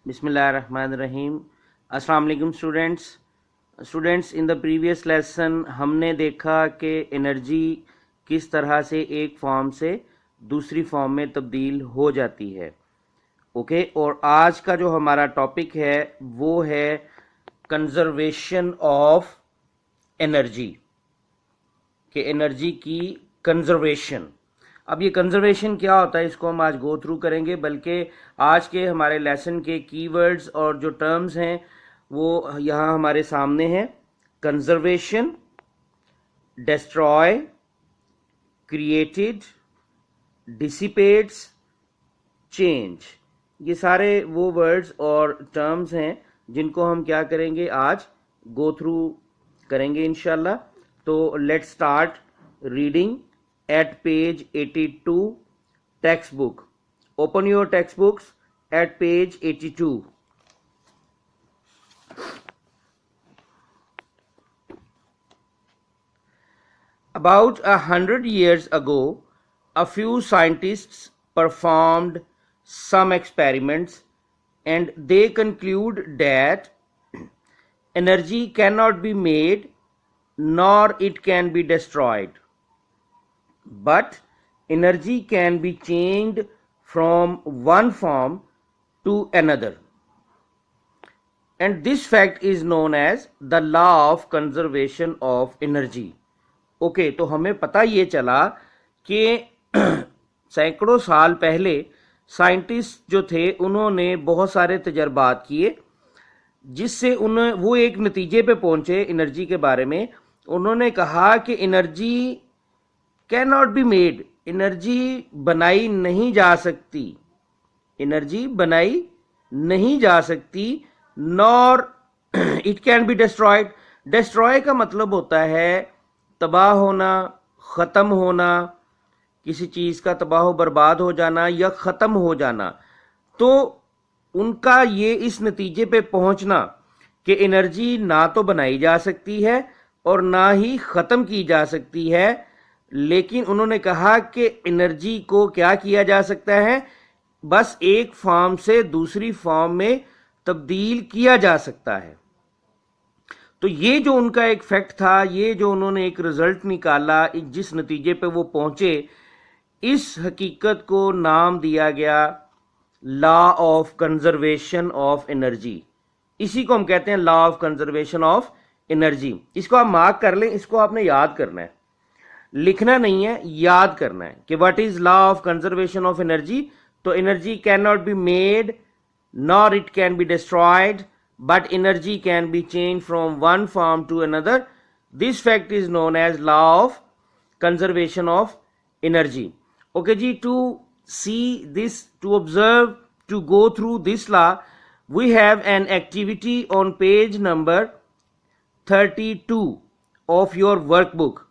बिस्मिल्लाहिर्रहमानिर्रहीम। अस्सलाम वालेकुम students. In the previous lesson हमने देखा कि एनर्जी किस तरह से एक फॉर्म से दूसरी फॉर्म में तब्दील हो जाती है। ओके, और आज का जो हमारा टॉपिक है वो है कंजर्वेशन ऑफ एनर्जी, कि एनर्जी की कंजर्वेशन। अब ये कंजर्वेशन क्या होता है इसको हम आज गो थ्रू करेंगे, बल्कि आज के हमारे लेसन के कीवर्ड्स और जो टर्म्स हैं वो यहाँ हमारे सामने हैं। Conservation, destroy, created, dissipates, change, ये सारे वो वर्ड्स और टर्म्स हैं जिनको हम क्या करेंगे आज गो थ्रू करेंगे इंशाल्लाह। तो let's start reading at page 82 textbook. Open your textbooks at page 82. About 100 years ago, a few scientists performed some experiments and they conclude that energy cannot be made nor it can be destroyed, but energy can be changed from one form to another, and this fact is known as the law of conservation of energy. Okay, तो हमें पता ये चला कि सैकड़ों साल पहले scientist जो थे उन्होंने बहुत सारे तजर्बात किए, जिससे वो एक नतीजे पे पहुंचे एनर्जी के बारे में। उन्होंने कहा कि energy can not be made, energy बनाई नहीं जा सकती, एनर्जी बनाई नहीं जा सकती, nor it can be destroyed. Destroy का मतलब होता है तबाह होना, ख़त्म होना, किसी चीज़ का तबाह बर्बाद हो जाना या ख़त्म हो जाना। तो उनका ये इस नतीजे पे पहुंचना कि एनर्जी ना तो बनाई जा सकती है और ना ही ख़त्म की जा सकती है, लेकिन उन्होंने कहा कि एनर्जी को क्या किया जा सकता है, बस एक फॉर्म से दूसरी फॉर्म में तब्दील किया जा सकता है। तो ये जो उनका एक फैक्ट था, ये जो उन्होंने एक रिजल्ट निकाला, जिस नतीजे पे वो पहुंचे, इस हकीकत को नाम दिया गया law of conservation of energy. इसी को हम कहते हैं law of conservation of energy. इसको आप मार्क कर लें, इसको आपने याद करना है, लिखना नहीं है, याद करना है कि what is law of conservation of energy. तो energy can not be made nor it can be destroyed, but energy can be change from one form to another. This fact is known as law of conservation of energy. Okay जी, to see this, to observe, to go through this law, we have an activity on page number 32 of your workbook.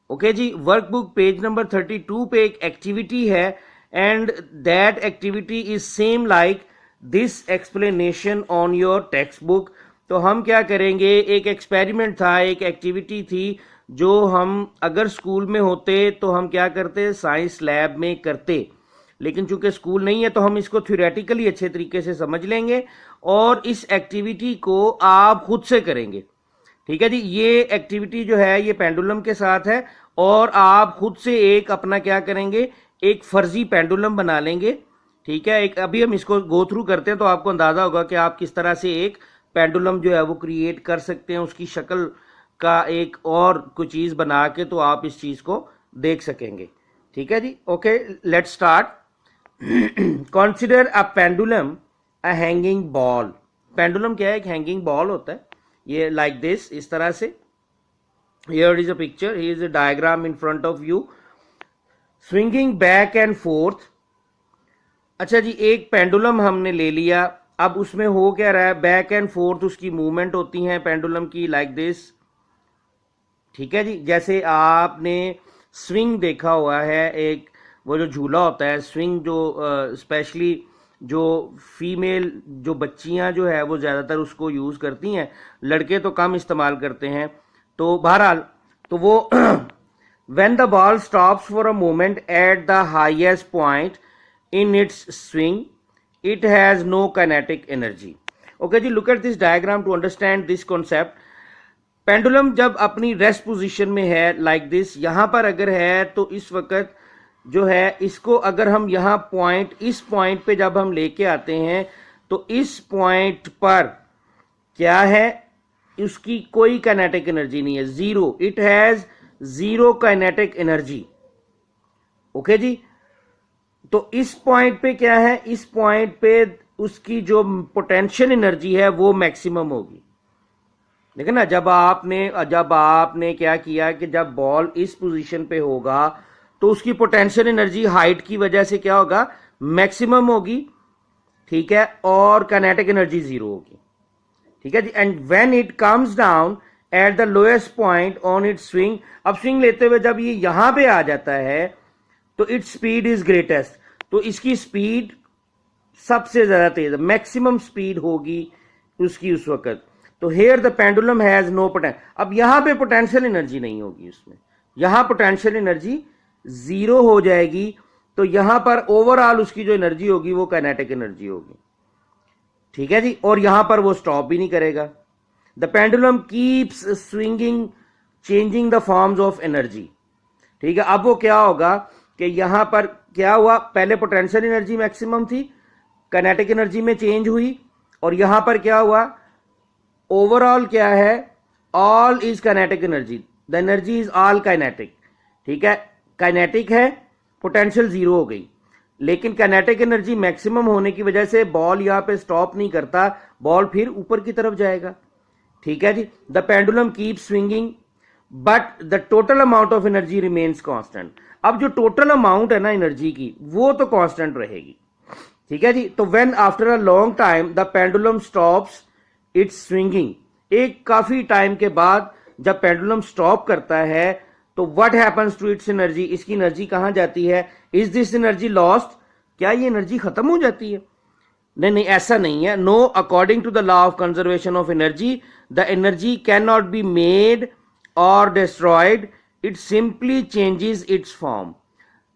Okay जी, workbook page number 32 पे एक activity है, and that activity is same like this explanation on your text book. तो हम क्या करेंगे, एक experiment था, एक एक्टिविटी थी जो हम अगर स्कूल में होते तो हम क्या करते, साइंस लैब में करते, लेकिन चूंकि स्कूल नहीं है तो हम इसको थ्योरेटिकली अच्छे तरीके से समझ लेंगे और इस एक्टिविटी को आप खुद से करेंगे। ठीक है जी, ये एक्टिविटी जो है ये पेंडुलम के साथ है और आप खुद से एक अपना क्या करेंगे, एक फर्जी पेंडुलम बना लेंगे। ठीक है, एक अभी हम इसको गो थ्रू करते हैं तो आपको अंदाजा होगा कि आप किस तरह से एक पेंडुलम जो है वो क्रिएट कर सकते हैं, उसकी शक्ल का एक और कोई चीज बना के, तो आप इस चीज को देख सकेंगे। ठीक है जी, okay, let's start. Consider a pendulum a hanging ball. Pendulum क्या है, एक हैंगिंग बॉल होता है, ये लाइक दिस, इस तरह से। Here is a picture, here is a diagram in front of you, swinging back and forth। अच्छा जी, एक पेंडुलम हमने ले लिया, अब उसमें हो क्या रहा है, बैक एंड फोर्थ उसकी मूवमेंट होती है पेंडुलम की, लाइक दिस। ठीक है जी, जैसे आपने स्विंग देखा हुआ है, एक वो जो झूला होता है स्विंग, जो स्पेशली जो फीमेल जो बच्चियां जो है वो ज़्यादातर उसको यूज़ करती हैं, लड़के तो कम इस्तेमाल करते हैं। तो बहरहाल तो वो when the ball stops for a moment at the highest point in its swing, it has no kinetic energy. Okay ji, look at this diagram to understand this concept. Pendulum जब अपनी रेस्ट पोजीशन में है like this, यहां पर अगर है तो इस वक्त जो है इसको अगर हम यहां पॉइंट, इस पॉइंट पे जब हम लेके आते हैं तो इस पॉइंट पर क्या है, उसकी कोई काइनेटिक एनर्जी नहीं है, zero. It has zero kinetic energy. Okay जी. तो इस पॉइंट पे क्या है, इस पॉइंट पे उसकी जो पोटेंशियल एनर्जी है वो मैक्सिमम होगी. देखिए ना, जब आपने क्या किया कि जब बॉल इस पोजीशन पे होगा तो उसकी पोटेंशियल एनर्जी हाइट की वजह से क्या होगा, मैक्सिमम होगी. ठीक है, और काइनेटिक एनर्जी जीरो होगी. ठीक है जी. And when it comes down at the lowest point on it swing, अब स्विंग लेते हुए जब ये यहां पे आ जाता है तो इट्स स्पीड इज ग्रेटेस्ट. तो इसकी स्पीड सबसे ज्यादा तेज, मैक्सिमम स्पीड होगी उसकी उस वक्त. तो here the pendulum has no potential. अब यहां पे पोटेंशियल एनर्जी नहीं होगी उसमें, यहां पोटेंशियल एनर्जी जीरो हो जाएगी. तो यहां पर ओवरऑल उसकी जो एनर्जी होगी वो काइनेटिक एनर्जी होगी. ठीक है जी. और यहां पर वो स्टॉप भी नहीं करेगा. The pendulum keeps swinging changing the forms of energy. ठीक है. अब वो क्या होगा कि यहां पर क्या हुआ, पहले पोटेंशियल एनर्जी मैक्सिमम थी, काइनेटिक एनर्जी में चेंज हुई, और यहां पर क्या हुआ, ओवरऑल क्या है, all is kinetic energy. The energy is all kinetic. ठीक है, काइनेटिक है, पोटेंशियल जीरो हो गई, लेकिन काइनेटिक एनर्जी मैक्सिमम होने की वजह से बॉल यहां पे स्टॉप नहीं करता, बॉल फिर ऊपर की तरफ जाएगा. ठीक है जी. The pendulum keep swinging but the total amount of energy remains constant. अब जो टोटल अमाउंट है ना एनर्जी की, वो तो कांस्टेंट रहेगी. ठीक है जी. तो when after a long time the pendulum stops it's swinging, एक काफी टाइम के बाद जब पेंडुलम स्टॉप करता है तो what happens to its energy, इसकी एनर्जी कहां जाती है, इज दिस एनर्जी लॉस्ट, क्या ये एनर्जी खत्म हो जाती है? नहीं, ऐसा नहीं है. No, according to the law of conservation of energy the energy can not be made और destroyed, it simply changes its form.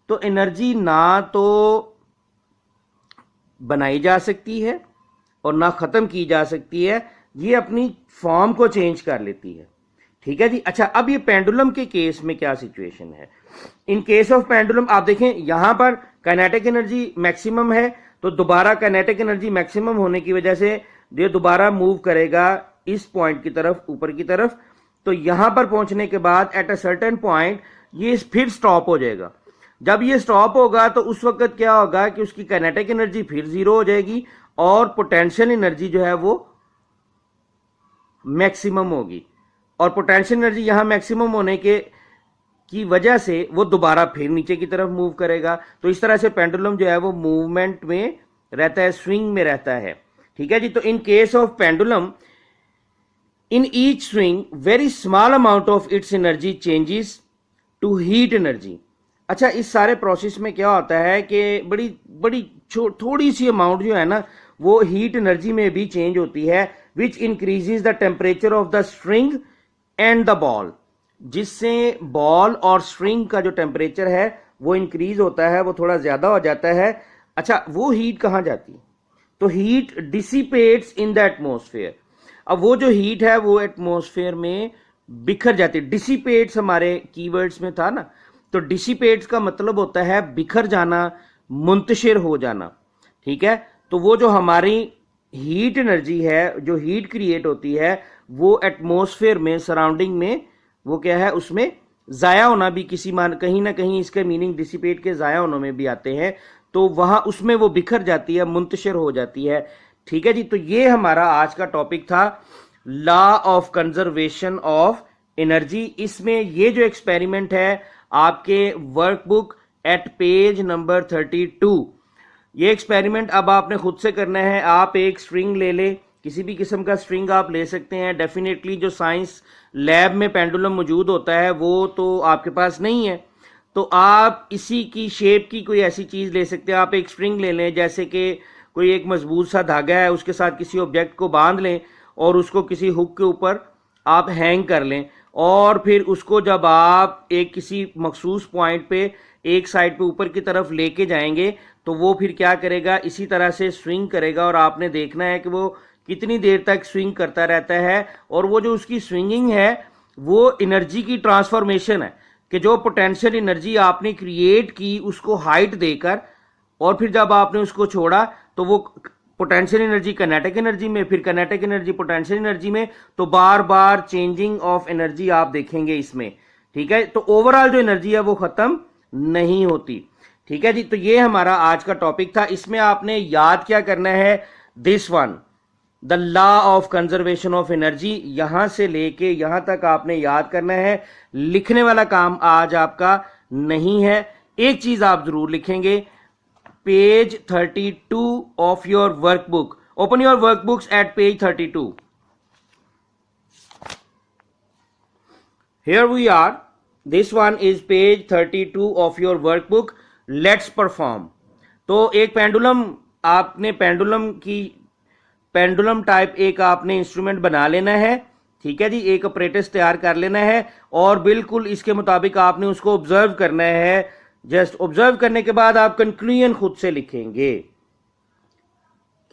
तो एनर्जी ना तो बनाई जा सकती है और ना खत्म की जा सकती है, ये अपनी फॉर्म को चेंज कर लेती है. ठीक है जी. अच्छा, अब ये पेंडुलम के केस में क्या सिचुएशन है. इन केस ऑफ पेंडुलम आप देखें, यहां पर काइनेटिक एनर्जी मैक्सिमम है, तो दोबारा काइनेटिक एनर्जी मैक्सिमम होने की वजह से ये दोबारा मूव करेगा इस पॉइंट की तरफ, ऊपर की तरफ. तो यहां पर पहुंचने के बाद एट अ सर्टेन पॉइंट ये फिर स्टॉप हो जाएगा. जब ये स्टॉप होगा तो उस वक्त क्या होगा कि उसकी काइनेटिक एनर्जी फिर जीरो हो जाएगी और पोटेंशियल एनर्जी जो है वो मैक्सिमम होगी. और पोटेंशियल एनर्जी यहां मैक्सिमम होने के की वजह से वो दोबारा फिर नीचे की तरफ मूव करेगा. तो इस तरह से पेंडुलम जो है वो मूवमेंट में रहता है, स्विंग में रहता है. ठीक है जी. तो in case of pendulum, in each swing very small amount of its energy changes to heat energy. अच्छा, इस सारे प्रोसेस में क्या होता है कि बड़ी बड़ी थोड़ी सी अमाउंट जो है ना वो हीट एनर्जी में भी चेंज होती है, which increases the temperature of the string and the ball, जिससे बॉल और स्ट्रिंग का जो टेम्परेचर है वो इंक्रीज होता है, वो थोड़ा ज्यादा हो जाता है. अच्छा, वो हीट कहां जाती है, तो heat dissipates in the atmosphere. अब वो जो हीट है वो एटमॉस्फेयर में बिखर जाती है. डिसिपेट्स हमारे कीवर्ड्स में था ना, तो डिसिपेट्स का मतलब होता है बिखर जाना, मुंतशिर हो जाना. ठीक है. तो वो जो हमारी हीट एनर्जी है, जो हीट क्रिएट होती है, वो एटमॉस्फेयर में, सराउंडिंग में, वो क्या है, उसमें जाया होना भी कहीं ना कहीं इसके मीनिंग डिसिपेट के जाया होने में भी आते हैं. तो वहां उसमें वो बिखर जाती है, मुंतशिर हो जाती है. ठीक है जी. तो ये हमारा आज का टॉपिक था, law of conservation of energy. इसमें ये जो एक्सपेरिमेंट है आपके वर्कबुक एट पेज नंबर 32, ये एक्सपेरिमेंट अब आपने खुद से करना है. आप एक स्ट्रिंग ले ले, किसी भी किस्म का स्ट्रिंग आप ले सकते हैं. डेफिनेटली जो साइंस लैब में पेंडुलम मौजूद होता है वो तो आपके पास नहीं है, तो आप इसी की शेप की कोई ऐसी चीज ले सकते हैं. आप एक स्ट्रिंग ले लें, जैसे कि कोई एक मजबूत सा धागा है, उसके साथ किसी ऑब्जेक्ट को बांध लें और उसको किसी हुक के ऊपर आप हैंग कर लें, और फिर उसको जब आप एक किसी मखसूस पॉइंट पे एक साइड पे ऊपर की तरफ लेके जाएंगे तो वो फिर क्या करेगा, इसी तरह से स्विंग करेगा और आपने देखना है कि वो कितनी देर तक स्विंग करता रहता है। और वो जो उसकी स्विंगिंग है वो एनर्जी की ट्रांसफॉर्मेशन है कि जो पोटेंशियल एनर्जी आपने क्रिएट की उसको हाइट देकर और फिर जब आपने उसको छोड़ा तो वो पोटेंशियल एनर्जी काइनेटिक एनर्जी में, फिर काइनेटिक एनर्जी पोटेंशियल एनर्जी में, तो बार बार चेंजिंग ऑफ एनर्जी आप देखेंगे इसमें। ठीक है, तो ओवरऑल जो एनर्जी है वो खत्म नहीं होती। ठीक है जी, तो ये हमारा आज का टॉपिक था। इसमें आपने याद क्या करना है, this one, the law of conservation of energy, यहां से लेके यहां तक आपने याद करना है। लिखने वाला काम आज आपका नहीं है। एक चीज आप जरूर लिखेंगे, page 32 of your workbook. Open your workbooks at page 32। Here we are. This one is page 32 of your workbook. Let's perform. तो एक पेंडुलम, आपने पेंडुलम टाइप एक आपने इंस्ट्रूमेंट बना लेना है। ठीक है जी, एक अपरेटस तैयार कर लेना है और बिल्कुल इसके मुताबिक आपने उसको ऑब्जर्व करना है। जस्ट ऑब्जर्व करने के बाद आप कंक्लूजन खुद से लिखेंगे।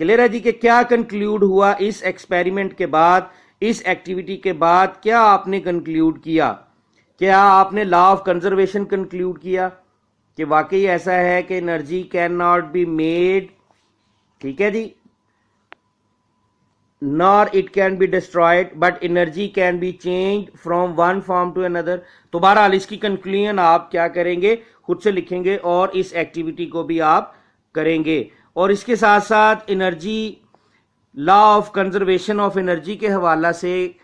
क्लियर है जी कि क्या कंक्लूड हुआ इस एक्सपेरिमेंट के बाद, इस एक्टिविटी के बाद क्या आपने कंक्लूड किया? क्या आपने लॉ ऑफ कंजर्वेशन कंक्लूड किया कि वाकई ऐसा है कि energy can not be made, ठीक है जी, nor it can be destroyed, but energy can be change from one form to another. तो बहरहाल इसकी कंक्लूजन आप क्या करेंगे, खुद से लिखेंगे और इस एक्टिविटी को भी आप करेंगे। और इसके साथ साथ energy, law of conservation of energy के हवाला से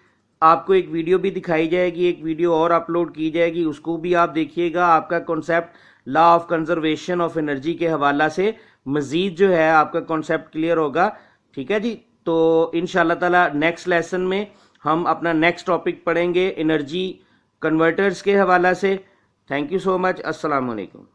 आपको एक वीडियो भी दिखाई जाएगी, एक वीडियो और अपलोड की जाएगी, उसको भी आप देखिएगा। आपका concept law of conservation of energy के हवाला से मजीद जो है आपका कॉन्सेप्ट क्लियर होगा। ठीक है जी, तो इंशाल्लाह ताला नेक्स्ट लेसन में हम अपना नेक्स्ट टॉपिक पढ़ेंगे एनर्जी कन्वर्टर्स के हवाला से। Thank you so much. अस्सलाम वालेकुम।